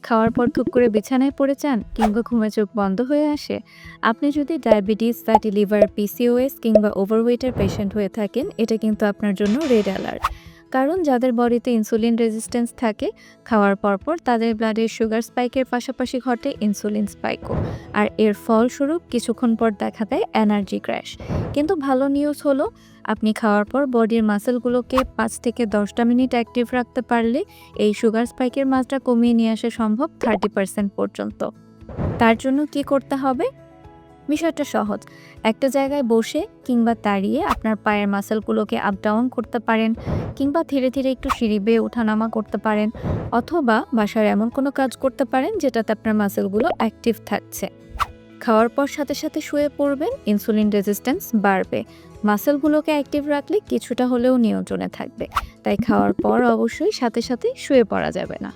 খাওয়ার পর ধুপ করে বিছানায় পড়ে যান কিংবা ঘুমে চোখ বন্ধ হয়ে আসে? আপনি যদি ডায়াবেটিস, ফ্যাটি লিভার, পিসিওএস কিংবা ওভারওয়েটের পেশেন্ট হয়ে থাকেন, এটা কিন্তু আপনার জন্য রেড অ্যালার্ট। কারণ যাদের বডিতে ইনসুলিন রেজিস্ট্যান্স থাকে, খাওয়ার পরপর তাদের ব্লাডে সুগার স্পাইকের পাশাপাশি ঘটে ইনসুলিন স্পাইকও। আর এর ফলস্বরূপ কিছুক্ষণ পর দেখা দেয় এনার্জি ক্র্যাশ। কিন্তু ভালো নিউজ হলো, আপনি খাওয়ার পর বডির মাসেলগুলোকে 5 থেকে 10টা মিনিট অ্যাক্টিভ রাখতে পারলে এই সুগার স্পাইকের মাত্রা কমিয়ে নিয়ে আসা সম্ভব 30% পর্যন্ত। তার জন্য কি করতে হবে? বিষয়টা সহজ। একটা জায়গায় বসে কিংবা দাঁড়িয়ে আপনার পায়ের মাসেলগুলোকে আপ ডাউন করতে পারেন, কিংবা ধীরে ধীরে একটু সিঁড়ি বেয়ে ওঠানামা করতে পারেন, অথবা বাসার এমন কোনো কাজ করতে পারেন যেটাতে আপনার মাসেলগুলো অ্যাক্টিভ থাকছে। খাওয়ার পর সাথে সাথে শুয়ে পড়বেন, ইনসুলিন রেজিস্ট্যান্স বাড়বে। মাসেলগুলোকে অ্যাক্টিভ রাখলে কিছুটা হলেও নিয়ন্ত্রণে থাকবে। তাই খাওয়ার পর অবশ্যই সাথে সাথে শুয়ে পড়া যাবে না।